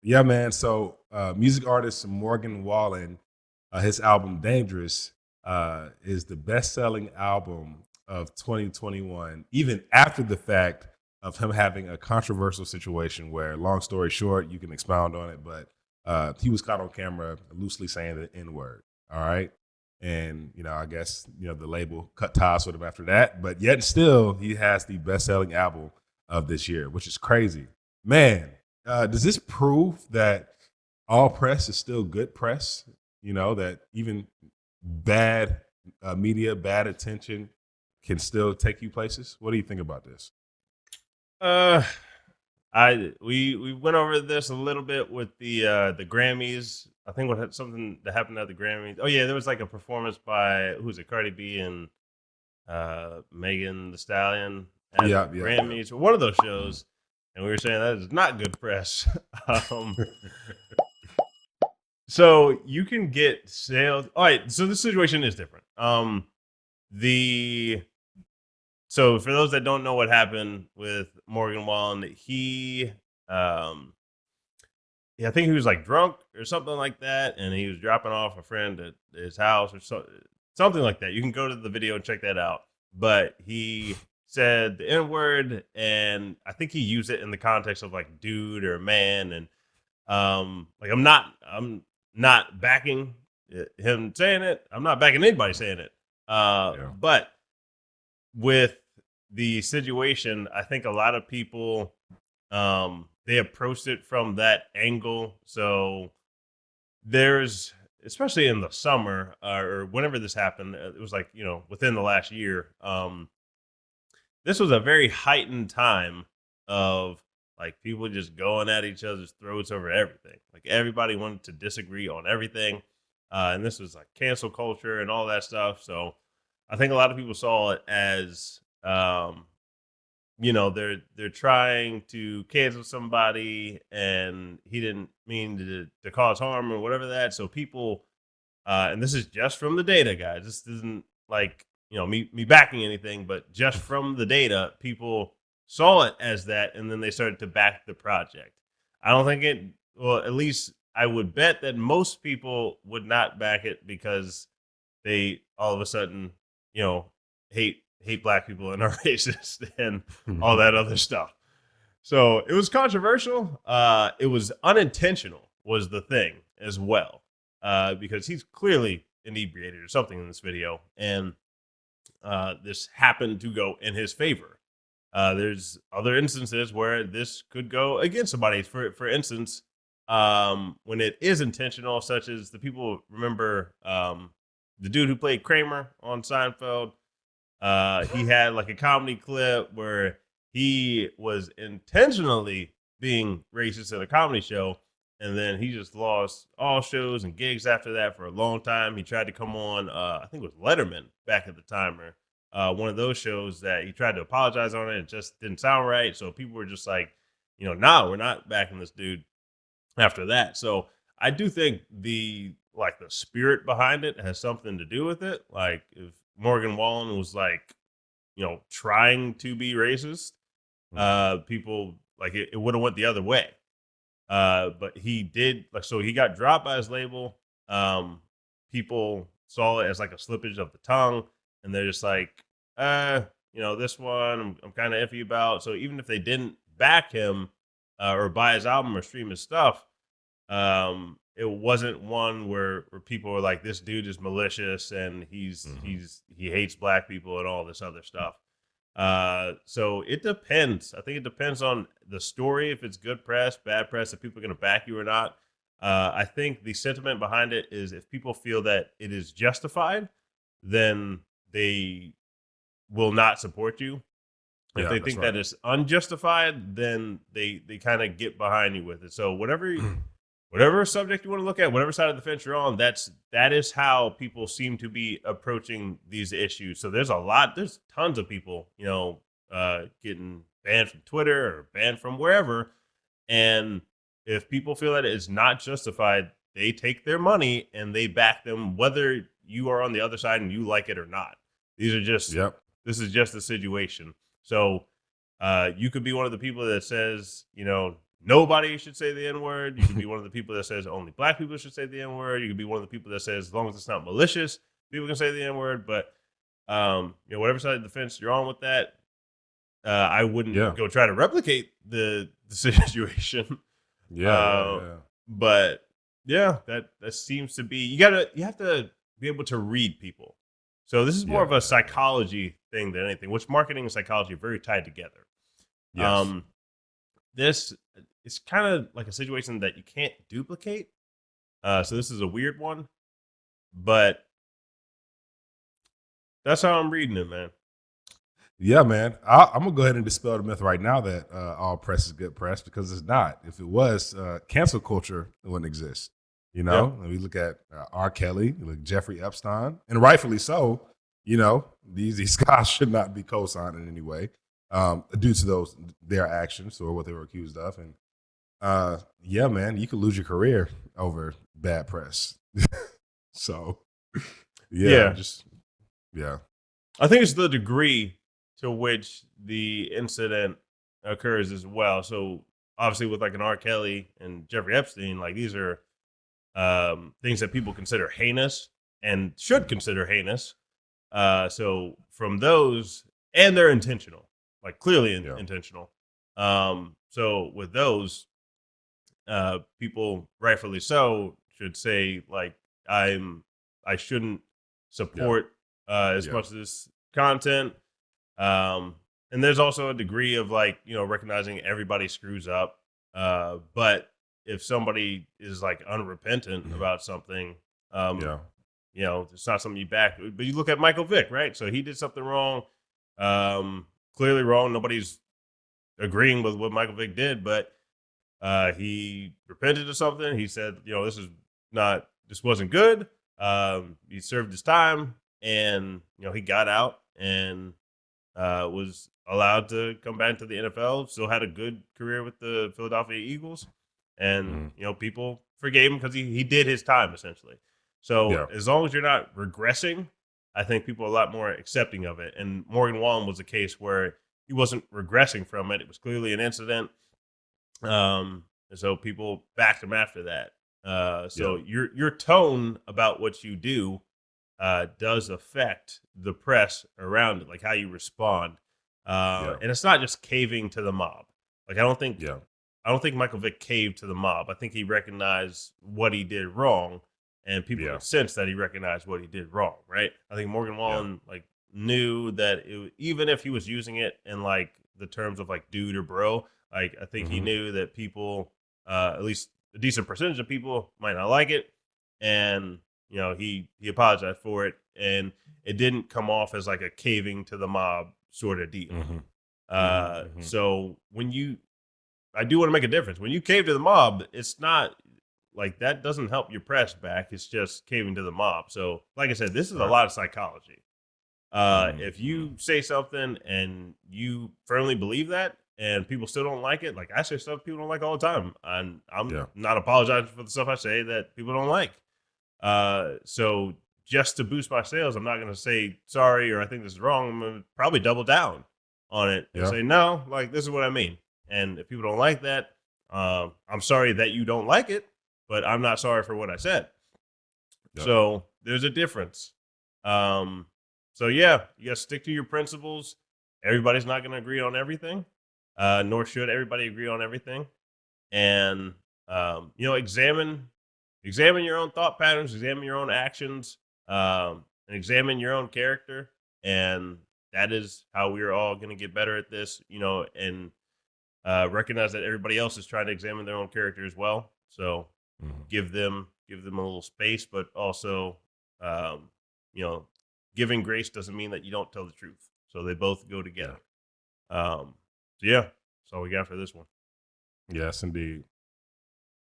Yeah, man. So, music artist Morgan Wallen, his album "Dangerous" is the best-selling album of 2021, even after the fact of him having a controversial situation. Where, long story short, you can expound on it, but he was caught on camera loosely saying the N word. All right, and I guess the label cut ties with him after that. But yet, still, he has the best-selling album of this year, which is crazy, man. Does this prove that all press is still good press? That even bad media, bad attention can still take you places. What do you think about this? Uh, we went over this a little bit with the Grammys. I think what had something that happened at the Grammys. Oh yeah, there was like a performance by who's it, Cardi B and Megan the Stallion at the Yeah, yeah, yeah. Grammys or one of those Mhm. shows, and we were saying that is not good press. um, so you can get sales. All right, so this situation is different. The So for those that don't know what happened with Morgan Wallen, um I think he was like drunk or something like that, and he was dropping off a friend at his house or something like that. You can go to the video and check that out. But he said the N word, and I think he used it in the context of like dude or man, and like I'm not backing him saying it. I'm not backing anybody saying it. Yeah. But with the situation, I think a lot of people they approached it from that angle. So there's especially in the summer or whenever this happened, it was like within the last year. This was a very heightened time of like people just going at each other's throats over everything. Like everybody wanted to disagree on everything, and this was like cancel culture and all that stuff. So I think a lot of people saw it as they're trying to cancel somebody and he didn't mean to cause harm or whatever that. So people and this is just from the data, guys. This isn't like me backing anything, but just from the data, people saw it as that, and then they started to back the project. I don't think it. Well, at least I would bet that most people would not back it because they all of a sudden, you know, hate black people and are racist and all that other stuff. So it was controversial. It was unintentional, was the thing as well, because he's clearly inebriated or something in this video, and this happened to go in his favor. There's other instances where this could go against somebody. For instance, when it is intentional, such as the people remember the dude who played Kramer on Seinfeld. He had like a comedy clip where he was intentionally being racist at a comedy show, and then he just lost all shows and gigs after that for a long time. He tried to come on, I think it was Letterman back at the time, or one of those shows that he tried to apologize on it. It just didn't sound right. So people were just like, nah, we're not backing this dude after that. So I do think the spirit behind it has something to do with it. Like if Morgan Wallen was like, trying to be racist, people like it would have went the other way. But he did like so he got dropped by his label. People saw it as like a slippage of the tongue, and they're just like, this one I'm kind of iffy about. So even if they didn't back him or buy his album or stream his stuff, it wasn't one where people were like, this dude is malicious and he hates black people and all this other stuff. So it depends. I think it depends on the story, if it's good press, bad press, if people are going to back you or not. I think the sentiment behind it is if people feel that it is justified, then they will not support you. If Yeah, they that's think right. that it's unjustified, then they kind of get behind you with it. So whatever subject you want to look at, whatever side of the fence you're on, that is how people seem to be approaching these issues. So there's tons of people, getting banned from Twitter or banned from wherever. And if people feel that it's not justified, they take their money and they back them, whether you are on the other side and you like it or not. These are just Yep. This is just the situation. So you could be one of the people that says, nobody should say the N-word. You could be one of the people that says only black people should say the N-word. You could be one of the people that says as long as it's not malicious, people can say the N-word. But whatever side of the fence you're on with that, I wouldn't go try to replicate the situation. But yeah, that seems to be you have to be able to read people. So this is more of a psychology thing than anything, which marketing and psychology are very tied together. Yes. This is kind of like a situation that you can't duplicate. So this is a weird one, but that's how I'm reading it, man. Yeah, man. I'm gonna go ahead and dispel the myth right now that all press is good press, because it's not. If it was, cancel culture wouldn't exist. You know, we look at R. Kelly, we look at Jeffrey Epstein, and rightfully so. You know, these guys should not be co-signed in any way due to their actions or what they were accused of. And yeah, man, you could lose your career over bad press. So yeah. I think it's the degree to which the incident occurs as well. So obviously with like an R. Kelly and Jeffrey Epstein, like these are things that people consider heinous and should consider heinous. So from those, and they're intentional, like clearly intentional. So with those, people rightfully so should say like, I shouldn't support as much of this content. And there's also a degree of like, recognizing everybody screws up. But if somebody is like unrepentant about something, it's not something you back. But you look at Michael Vick, right? So he did something wrong, clearly wrong. Nobody's agreeing with what Michael Vick did, but he repented of something. He said, this wasn't good. He served his time, and he got out and was allowed to come back to the NFL. Still had a good career with the Philadelphia Eagles, and people forgave him because he did his time essentially. So as long as you're not regressing, I think people are a lot more accepting of it. And Morgan Wallen was a case where he wasn't regressing from it. It was clearly an incident. And so people backed him after that. Your tone about what you do does affect the press around it, like how you respond. And it's not just caving to the mob. Like I don't think Michael Vick caved to the mob. I think he recognized what he did wrong, and people could sense that he recognized what he did wrong. Right? I think Morgan Wallen knew that even if he was using it in like the terms of like dude or bro, like I think he knew that people, at least a decent percentage of people, might not like it, and he apologized for it, and it didn't come off as like a caving to the mob sort of deal. So I do want to make a difference. When you cave to the mob, it's not like that doesn't help your press back. It's just caving to the mob. So like I said, this is a lot of psychology. If you say something and you firmly believe that and people still don't like it, like I say stuff people don't like all the time. I'm not apologizing for the stuff I say that people don't like. So just to boost my sales, I'm not going to say sorry or I think this is wrong. I'm going to probably double down on it and say, no, like this is what I mean. And if people don't like that, I'm sorry that you don't like it, but I'm not sorry for what I said. So there's a difference. So yeah, you got to stick to your principles. Everybody's not going to agree on everything, nor should everybody agree on everything. And, examine your own thought patterns, examine your own actions, and examine your own character. And that is how we're all going to get better at this, and recognize that everybody else is trying to examine their own character as well. So give them a little space, but also, giving grace doesn't mean that you don't tell the truth. So they both go together. So yeah, that's all we got for this one. Yes, indeed.